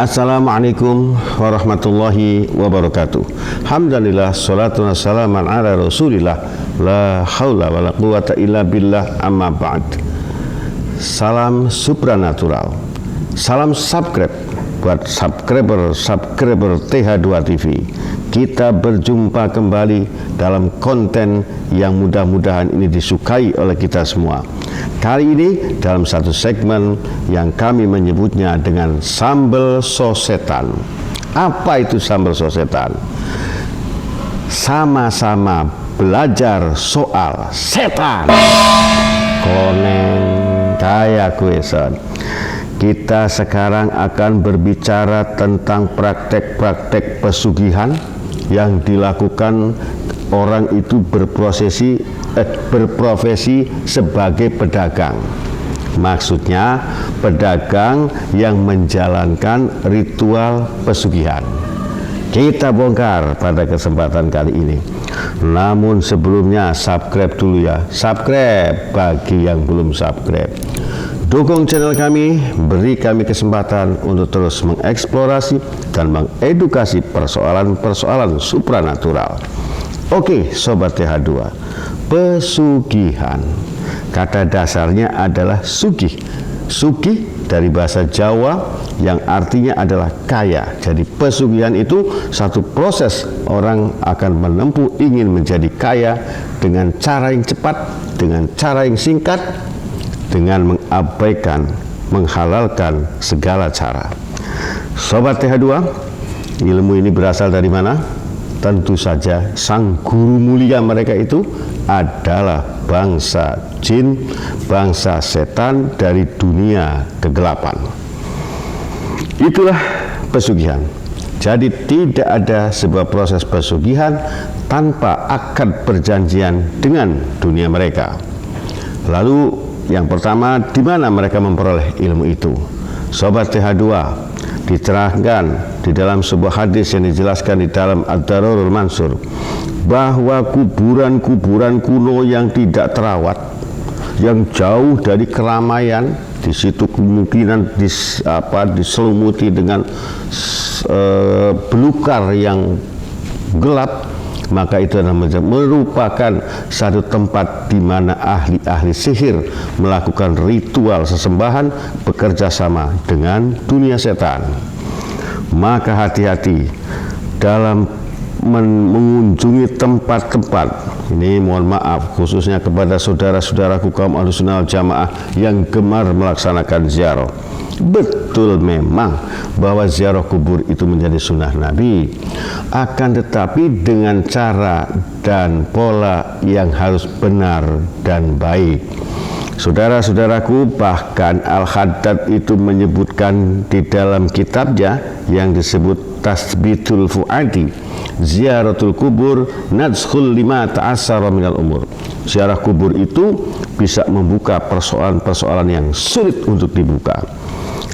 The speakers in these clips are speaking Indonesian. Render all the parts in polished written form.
Assalamualaikum warahmatullahi wabarakatuh. Alhamdulillah, salatu wassalamu ala rasulillah, la haula wa la quwata illa billah, amma ba'd. Salam supranatural, salam subscribe buat subscriber TH2 TV. Kita berjumpa kembali dalam konten yang mudah-mudahan ini disukai oleh kita semua. Kali ini dalam satu segmen yang kami menyebutnya dengan sambal sosetan. Apa itu sambal sosetan? Sama-sama belajar soal setan. Koneng kayak kueson. Kita sekarang akan berbicara tentang praktek-praktek pesugihan yang dilakukan orang itu berprofesi sebagai pedagang. Maksudnya pedagang yang menjalankan ritual pesugihan. Kita bongkar pada kesempatan kali ini. Namun sebelumnya subscribe dulu ya. Subscribe bagi yang belum subscribe. Dukung channel kami, beri kami kesempatan untuk terus mengeksplorasi dan mengedukasi persoalan-persoalan supranatural. Oke, Sobat TH2, pesugihan. Kata dasarnya adalah sugih. Sugih dari bahasa Jawa yang artinya adalah kaya. Jadi pesugihan itu satu proses orang akan menempuh ingin menjadi kaya dengan cara yang cepat, dengan cara yang singkat, dengan mengabaikan, menghalalkan segala cara. Sobat TH2, ilmu ini berasal dari mana? Tentu saja sang guru mulia mereka itu adalah bangsa jin, bangsa setan dari dunia kegelapan. Itulah pesugihan. Jadi tidak ada sebuah proses pesugihan tanpa akad perjanjian dengan dunia mereka. Lalu yang pertama, di mana mereka memperoleh ilmu itu? Sobat TH2, diterangkan di dalam sebuah hadis yang dijelaskan di dalam Ad-Dararul Mansur bahwa kuburan-kuburan kuno yang tidak terawat, yang jauh dari keramaian, di situ kemungkinan diselumuti dengan belukar yang gelap, maka itu merupakan satu tempat di mana ahli-ahli sihir melakukan ritual sesembahan bekerja sama dengan dunia setan. Maka hati-hati dalam mengunjungi tempat-tempat ini. Mohon maaf khususnya kepada saudara-saudaraku kaum Ahlussunnah wal Jamaah yang gemar melaksanakan ziarah. Betul memang bahwa ziarah kubur itu menjadi sunnah Nabi, akan tetapi dengan cara dan pola yang harus benar dan baik. Saudara-saudaraku, bahkan Al-Haddad itu menyebutkan di dalam kitabnya yang disebut Tasbitul Fuadi, ziaratul kubur nadkhul lima ta'assara minal umur. Ziarah kubur itu bisa membuka persoalan-persoalan yang sulit untuk dibuka.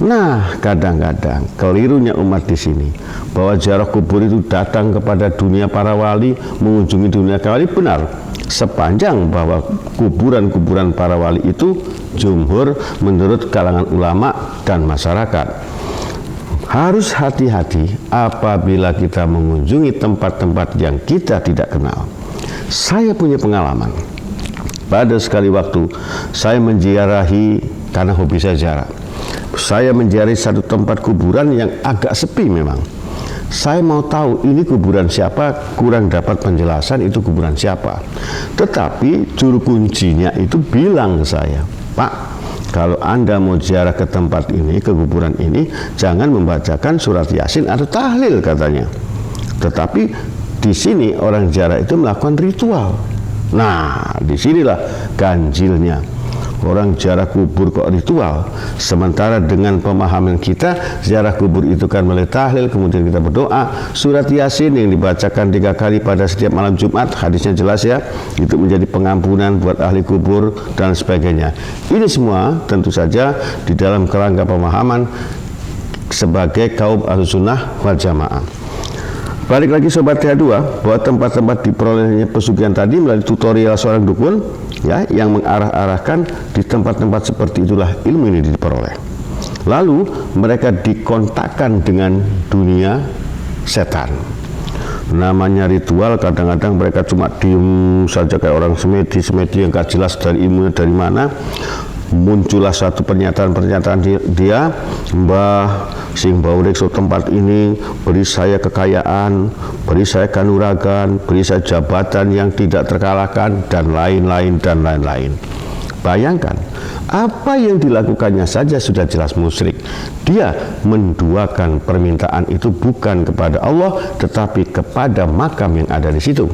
Nah, kadang-kadang kelirunya umat di sini bahwa ziarah kubur itu datang kepada dunia para wali, mengunjungi dunia para wali. Benar, sepanjang bahwa kuburan-kuburan para wali itu jumhur menurut kalangan ulama dan masyarakat. Harus hati-hati apabila kita mengunjungi tempat-tempat yang kita tidak kenal. Saya punya pengalaman. Pada sekali waktu saya menziarahi, karena hobi saya ziarah, saya menziarahi satu tempat kuburan yang agak sepi memang. Saya mau tahu ini kuburan siapa, kurang dapat penjelasan itu kuburan siapa. Tetapi juru kuncinya itu bilang ke saya, Pak, kalau Anda mau ziarah ke tempat ini, ke kuburan ini, jangan membacakan surat Yasin atau tahlil katanya. Tetapi di sini orang ziarah itu melakukan ritual. Nah, disinilah ganjilnya. Orang ziarah kubur kok ritual, sementara dengan pemahaman kita ziarah kubur itu kan melalui tahlil, kemudian kita berdoa, surat Yasin yang dibacakan 3 kali pada setiap malam Jumat, hadisnya jelas ya, itu menjadi pengampunan buat ahli kubur dan sebagainya. Ini semua tentu saja di dalam kerangka pemahaman sebagai kaum Ahlussunnah wal Jamaah. Balik lagi Sobat TH2, bahwa tempat-tempat diperolehnya pesugihan tadi melalui tutorial seorang dukun ya, yang mengarah-arahkan di tempat-tempat seperti itulah ilmu ini diperoleh. Lalu mereka dikontakkan dengan dunia setan. Namanya ritual, kadang-kadang mereka cuma diem saja kayak orang semedi yang gak jelas dari ilmunya dari mana. Muncullah satu pernyataan dia, Mbah sing baurik so tempat ini, beri saya kekayaan, beri saya kanuragan, beri saya jabatan yang tidak terkalahkan, dan lain-lain dan lain-lain. Bayangkan, apa yang dilakukannya saja sudah jelas musyrik. Dia menduakan permintaan itu bukan kepada Allah, tetapi kepada makam yang ada di situ.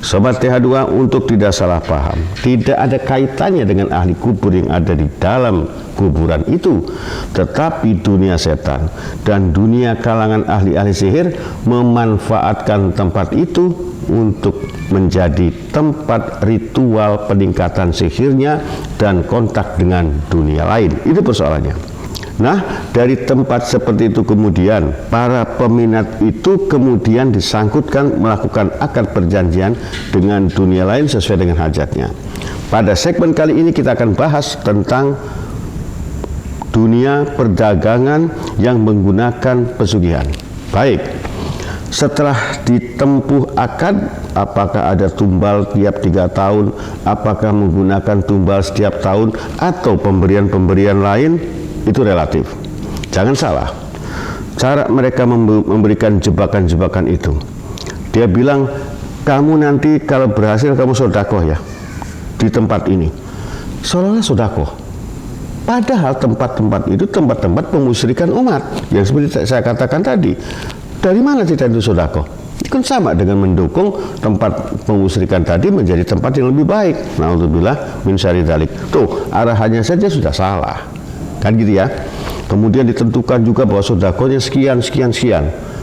Sobat TH2, untuk tidak salah paham, tidak ada kaitannya dengan ahli kubur yang ada di dalam kuburan itu, tetapi dunia setan dan dunia kalangan ahli-ahli sihir memanfaatkan tempat itu untuk menjadi tempat ritual peningkatan sihirnya dan kontak dengan dunia lain. Itu persoalannya. Nah, dari tempat seperti itu kemudian para peminat itu kemudian disangkutkan melakukan akad perjanjian dengan dunia lain sesuai dengan hajatnya. Pada segmen kali ini kita akan bahas tentang dunia perdagangan yang menggunakan pesugihan. Baik, setelah ditempuh akad, apakah ada tumbal tiap 3 tahun, apakah menggunakan tumbal setiap tahun, atau pemberian-pemberian lain, itu relatif. Jangan salah, cara mereka memberikan jebakan-jebakan itu. Dia bilang, kamu nanti kalau berhasil kamu sodakoh ya di tempat ini, seolah-olah sodakoh. Padahal tempat-tempat itu tempat-tempat pemusyrikan umat. Yang seperti saya katakan tadi, dari mana kita itu sodakoh? Itu kan sama dengan mendukung tempat pemusyrikan tadi menjadi tempat yang lebih baik. Na'udzubillah min syarri dzalik. Tuh, arahannya saja sudah salah. Kan gitu ya. Kemudian ditentukan juga bahwa sodakohnya sekian.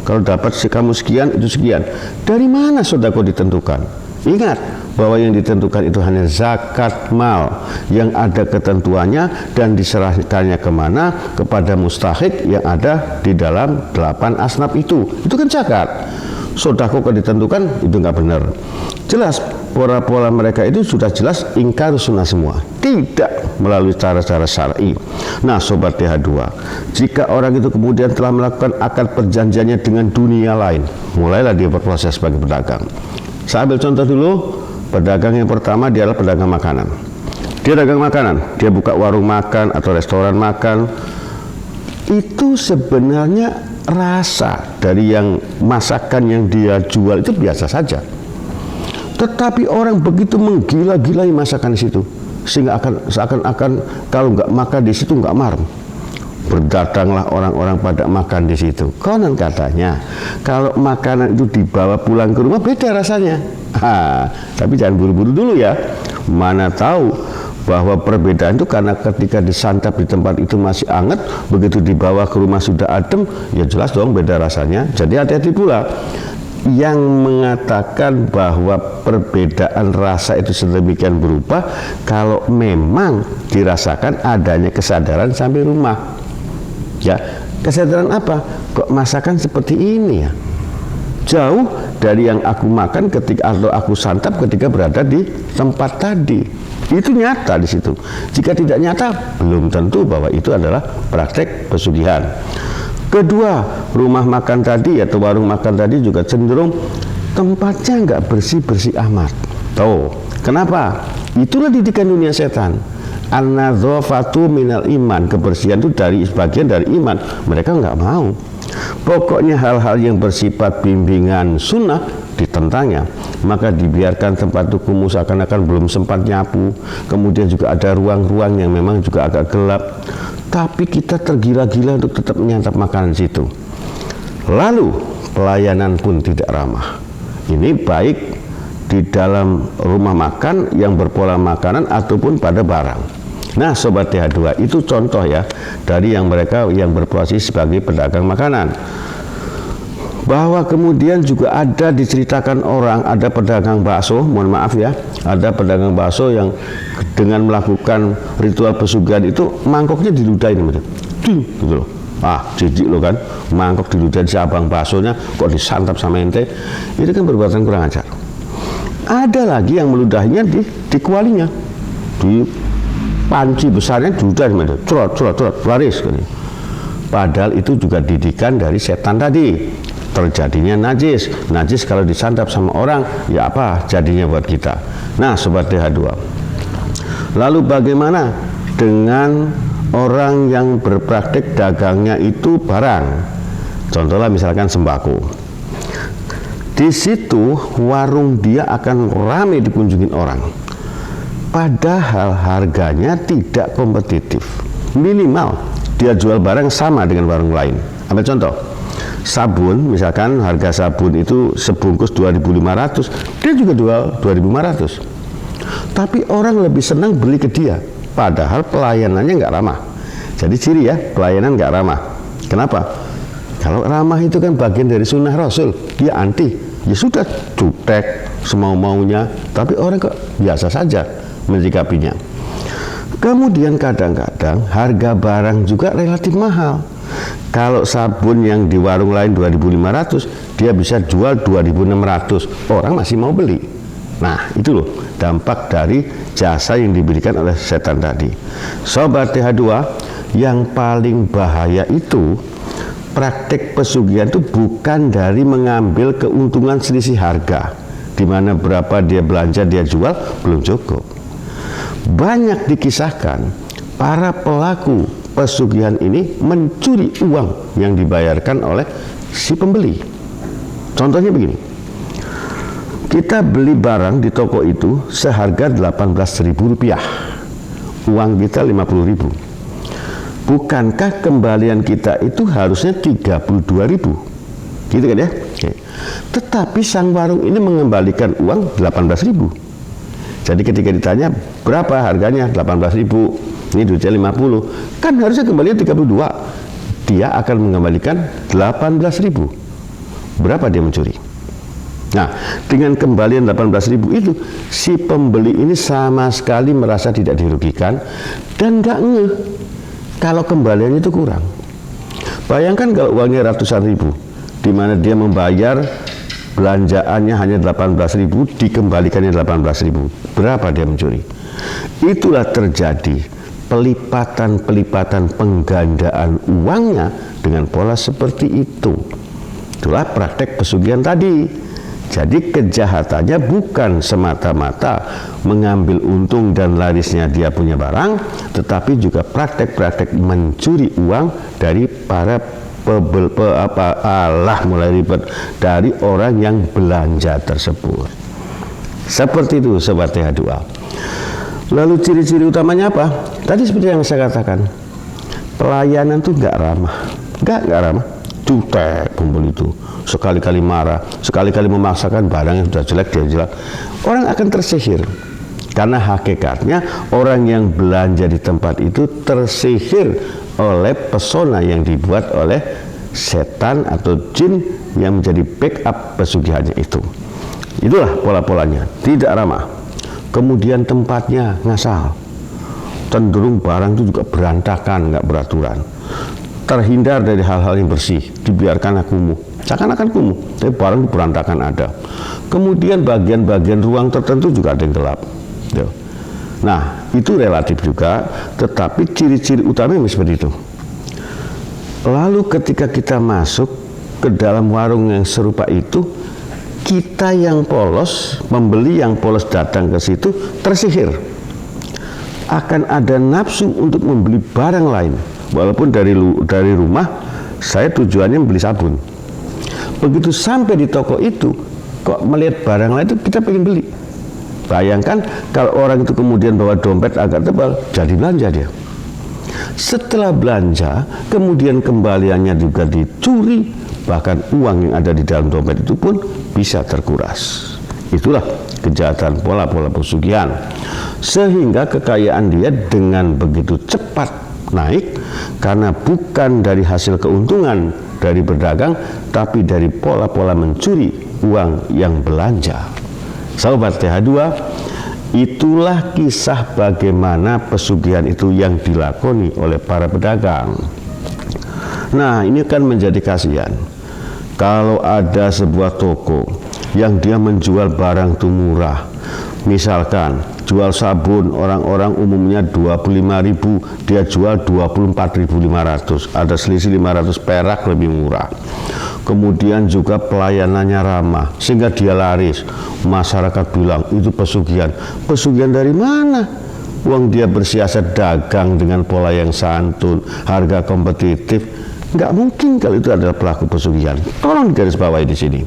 Kalau dapat kamu sekian, itu sekian. Dari mana sodako ditentukan? Ingat bahwa yang ditentukan itu hanya zakat mal yang ada ketentuannya dan diserahkannya kemana? Kepada mustahik yang ada di dalam 8 asnaf itu. Itu kan zakat. Sodako kalau ditentukan itu nggak benar. Jelas pola-pola mereka itu sudah jelas ingkar sunnah semua, tidak melalui cara-cara syar'i. Nah, sobat TH2, jika orang itu kemudian telah melakukan akad perjanjiannya dengan dunia lain, mulailah dia berproses sebagai pedagang. Saya ambil contoh dulu. Pedagang yang pertama dia adalah pedagang makanan. Dia dagang makanan, dia buka warung makan atau restoran makan. Itu sebenarnya rasa dari yang masakan yang dia jual itu biasa saja. Tetapi orang begitu menggila-gilai masakan di situ, sehingga akan seakan-akan kalau nggak makan di situ nggak marem. Berdatanglah orang-orang pada makan di situ. Konon katanya kalau makanan itu dibawa pulang ke rumah beda rasanya. Tapi jangan buru-buru dulu ya. Mana tahu bahwa perbedaan itu karena ketika disantap di tempat itu masih hangat, begitu dibawa ke rumah sudah adem, ya jelas dong beda rasanya. Jadi hati-hati pula. Yang mengatakan bahwa perbedaan rasa itu sedemikian berupa kalau memang dirasakan adanya kesadaran sampai rumah. Ya, kesadaran apa? Kok masakan seperti ini ya? Jauh dari yang aku makan ketika atau aku santap ketika berada di tempat tadi. Itu nyata di situ. Jika tidak nyata, belum tentu bahwa itu adalah praktek pesugihan. Kedua, rumah makan tadi atau warung makan tadi juga cenderung tempatnya nggak bersih-bersih amat. Tuh, kenapa? Itulah didikan dunia setan. An-nadzafatu minal iman, kebersihan itu dari sebagian dari iman. Mereka nggak mau. Pokoknya hal-hal yang bersifat bimbingan sunnah ditentangnya. Maka dibiarkan tempat itu kumuh seakan-akan belum sempat nyapu. Kemudian juga ada ruang-ruang yang memang juga agak gelap. Tapi kita tergila-gila untuk tetap menyantap makanan situ. Lalu pelayanan pun tidak ramah. Ini baik di dalam rumah makan yang berpola makanan ataupun pada barang. Nah, sobat TH2, itu contoh ya dari yang mereka yang berprofesi sebagai pedagang makanan. Bahwa kemudian juga ada diceritakan orang, ada pedagang bakso, mohon maaf ya, ada pedagang bakso yang dengan melakukan ritual pesugihan itu mangkoknya diludahin gitu loh. Jijik loh kan, mangkok diludahin si abang baksonya kok disantap sama ente. Itu kan perbuatan kurang ajar. Ada lagi yang meludahinya di kualinya, panci besarnya sudah curot laris. Padahal itu juga didikan dari setan tadi. Terjadinya najis kalau disantap sama orang, ya apa jadinya buat kita. Nah Sobat TH2, lalu bagaimana dengan orang yang berpraktik dagangnya itu barang, contohnya misalkan sembako. Di situ warung dia akan ramai dikunjungin orang, padahal harganya tidak kompetitif. Minimal dia jual barang sama dengan warung lain. Ambil contoh, sabun, misalkan harga sabun itu sebungkus 2.500, dia juga jual 2.500. Tapi orang lebih senang beli ke dia, padahal pelayanannya nggak ramah. Jadi ciri ya, pelayanan nggak ramah. Kenapa? Kalau ramah itu kan bagian dari sunnah Rasul, dia anti. Ya sudah, cutek semau-maunya, tapi orang kok biasa saja menyikapinya. Kemudian kadang-kadang harga barang juga relatif mahal. Kalau sabun yang di warung lain 2.500, dia bisa jual 2.600, orang masih mau beli. Nah itu loh dampak dari jasa yang diberikan oleh setan tadi. Sobat TH2, yang paling bahaya itu praktek pesugihan itu bukan dari mengambil keuntungan selisih harga, di mana berapa dia belanja dia jual belum cukup. Banyak dikisahkan para pelaku pesugihan ini mencuri uang yang dibayarkan oleh si pembeli. Contohnya begini, kita beli barang di toko itu seharga Rp18.000, uang kita Rp50.000. Bukankah kembalian kita itu harusnya Rp32.000? Gitu kan ya? Oke. Tetapi sang warung ini mengembalikan uang Rp18.000. Jadi ketika ditanya berapa harganya, 18.000, ini duitnya 50, kan harusnya kembali 32, dia akan mengembalikan 18.000. Berapa dia mencuri? Nah, dengan kembalian 18.000 itu, si pembeli ini sama sekali merasa tidak dirugikan dan nggak ngeh kalau kembaliannya itu kurang. Bayangkan kalau uangnya ratusan ribu, di mana dia membayar belanjaannya hanya 18.000, dikembalikannya 18.000. Berapa dia mencuri? Itulah terjadi pelipatan penggandaan uangnya dengan pola seperti itu. Itulah praktek pesugihan tadi. Jadi kejahatannya bukan semata-mata mengambil untung dan larisnya dia punya barang, tetapi juga praktek-praktek mencuri uang dari para mulai ribet dari orang yang belanja tersebut. Seperti itu Sobat TH2. Lalu ciri-ciri utamanya apa? Tadi seperti yang saya katakan, pelayanan tuh nggak ramah, nggak ramah. Cutek pembeli itu, sekali-kali marah, sekali-kali memaksakan barang yang sudah jelek dia jual. Orang akan tersihir, karena hakikatnya orang yang belanja di tempat itu tersihir oleh pesona yang dibuat oleh setan atau jin yang menjadi backup pesugihannya itu. Itulah pola-polanya, tidak ramah. Kemudian tempatnya ngasal, cenderung barang itu juga berantakan, nggak beraturan. Terhindar dari hal-hal yang bersih, dibiarkan kumuh, seakan-akan kumuh, tapi barang itu berantakan ada. Kemudian bagian-bagian ruang tertentu juga ada yang gelap. Nah, itu relatif juga, tetapi ciri-ciri utamanya seperti itu. Lalu ketika kita masuk ke dalam warung yang serupa itu, kita yang polos, pembeli yang polos datang ke situ tersihir. Akan ada nafsu untuk membeli barang lain. Walaupun dari rumah saya tujuannya membeli sabun. Begitu sampai di toko itu, kok melihat barang lain itu kita pengen beli. Bayangkan kalau orang itu kemudian bawa dompet agak tebal, jadi belanja dia. Setelah belanja, kemudian kembaliannya juga dicuri, bahkan uang yang ada di dalam dompet itu pun bisa terkuras. Itulah kejahatan pola-pola pesugihan. Sehingga kekayaan dia dengan begitu cepat naik karena bukan dari hasil keuntungan dari berdagang, tapi dari pola-pola mencuri uang yang belanja. Sobat TH2, itulah kisah bagaimana pesugihan itu yang dilakoni oleh para pedagang. Nah, ini kan menjadi kasihan kalau ada sebuah toko yang dia menjual barang itu murah, misalkan jual sabun orang-orang umumnya 25.000, dia jual 24.500, ada selisih 500 perak lebih murah. Kemudian juga pelayanannya ramah sehingga dia laris. Masyarakat bilang itu pesugihan. Pesugihan dari mana? Uang dia bersiasat dagang dengan pola yang santun, harga kompetitif. Nggak mungkin kalau itu adalah pelaku pesugihan. Tolong digarisbawahi di sini.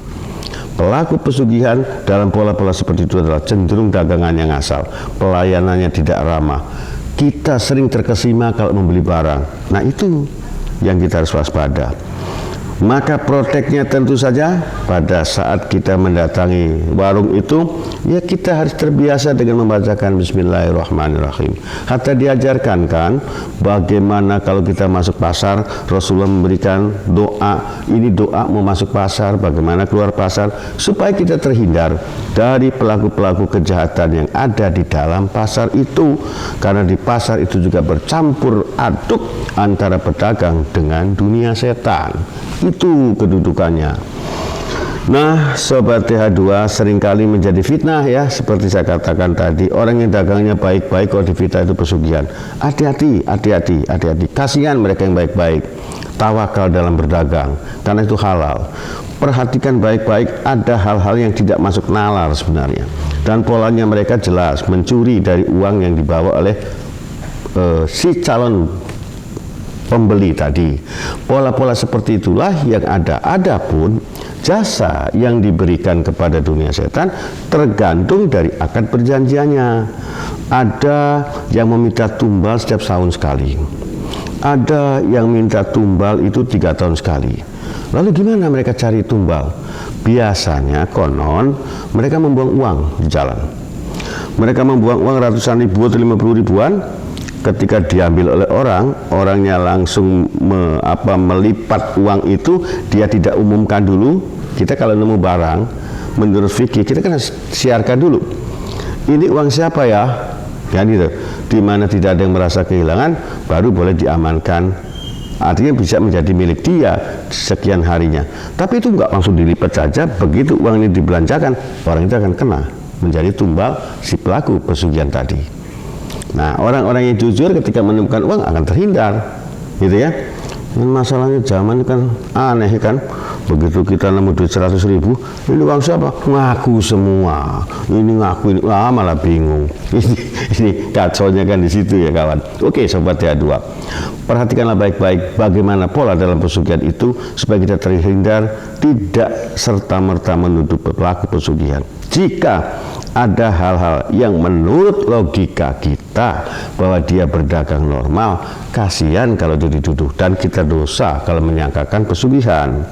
Pelaku pesugihan dalam pola-pola seperti itu adalah cenderung dagangan yang asal, pelayanannya tidak ramah. Kita sering terkesima kalau membeli barang. Nah, itu yang kita harus waspada. Maka proteknya tentu saja pada saat kita mendatangi warung itu, ya kita harus terbiasa dengan membacakan Bismillahirrahmanirrahim. Hatta diajarkan kan bagaimana kalau kita masuk pasar, Rasulullah memberikan doa, ini doa mau masuk pasar, bagaimana keluar pasar, supaya kita terhindar dari pelaku-pelaku kejahatan yang ada di dalam pasar itu. Karena di pasar itu juga bercampur aduk antara pedagang dengan dunia setan. Itu kedudukannya. Nah, Sobat TH2, seringkali menjadi fitnah ya, seperti saya katakan tadi, orang yang dagangnya baik-baik kalau difitnah itu pesugihan. Hati-hati, hati-hati, hati-hati. Kasihan mereka yang baik-baik. Tawakal dalam berdagang, karena itu halal. Perhatikan baik-baik, ada hal-hal yang tidak masuk nalar sebenarnya. Dan polanya mereka jelas, mencuri dari uang yang dibawa oleh si calon pembeli tadi. Pola-pola seperti itulah yang ada. Adapun jasa yang diberikan kepada dunia setan tergantung dari akad perjanjiannya. Ada yang meminta tumbal setiap tahun sekali. Ada yang minta tumbal itu 3 tahun sekali. Lalu gimana mereka cari tumbal? Biasanya konon mereka membuang uang di jalan. Mereka membuang uang ratusan ribu atau 50 ribuan. Ketika diambil oleh orang, orangnya langsung melipat uang itu, dia tidak umumkan dulu. Kita kalau nemu barang, menurut fikih kita kan siarkan dulu. Ini uang siapa ya? Ya gitu. Di mana tidak ada yang merasa kehilangan, baru boleh diamankan. Artinya bisa menjadi milik dia sekian harinya. Tapi itu nggak langsung dilipat saja. Begitu uang ini dibelanjakan, orang itu akan kena menjadi tumbal si pelaku pesugihan tadi. Nah, orang-orang yang jujur ketika menemukan uang akan terhindar, gitu ya. Dan masalahnya zaman kan aneh kan, begitu kita nemu duit 100 ribu, ini uang siapa? Ngaku semua, ini ngaku, ini malah bingung. Ini kacaunya kan di situ ya kawan. Oke Sobat TH2, perhatikanlah baik-baik bagaimana pola dalam pesugihan itu supaya kita terhindar tidak serta-merta menuduh pelaku pesugihan. Jika ada hal-hal yang menurut logika kita bahwa dia berdagang normal, kasihan kalau dia dituduh, dan kita dosa kalau menyangkakan pesugihan.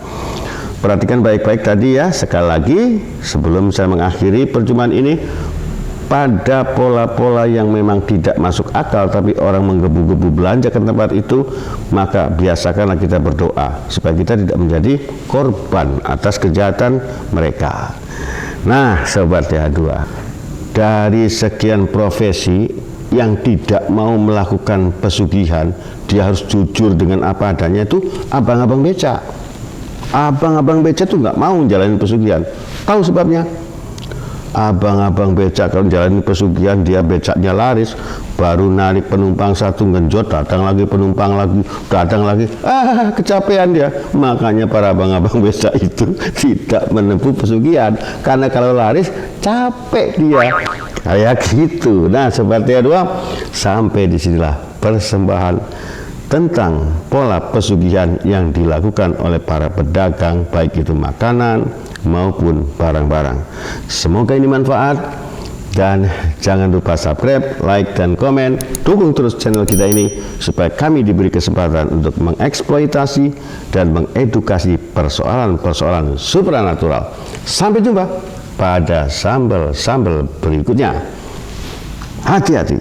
Perhatikan baik-baik tadi ya. Sekali lagi sebelum saya mengakhiri perjumpaan ini, pada pola-pola yang memang tidak masuk akal tapi orang menggebu-gebu belanja ke tempat itu, maka biasakanlah kita berdoa supaya kita tidak menjadi korban atas kejahatan mereka. Nah Sobat TH2, dari sekian profesi yang tidak mau melakukan pesugihan, dia harus jujur dengan apa adanya, itu abang-abang beca. Abang-abang beca tuh nggak mau jalanin pesugihan. Tahu sebabnya? Abang-abang becak kalau jalanin pesugihan, dia becaknya laris, baru narik penumpang satu genjot, datang lagi penumpang lagi, datang lagi, kecapean dia. Makanya para abang-abang becak itu tidak menempuh pesugihan, karena kalau laris capek dia, kayak gitu. Nah Sobat TH2, sampai disinilah persembahan tentang pola pesugihan yang dilakukan oleh para pedagang, baik itu makanan maupun barang-barang. Semoga ini manfaat, dan jangan lupa subscribe, like, dan komen. Dukung terus channel kita ini supaya kami diberi kesempatan untuk mengeksploitasi dan mengedukasi persoalan-persoalan supranatural. Sampai jumpa pada sambal-sambal berikutnya. Hati-hati.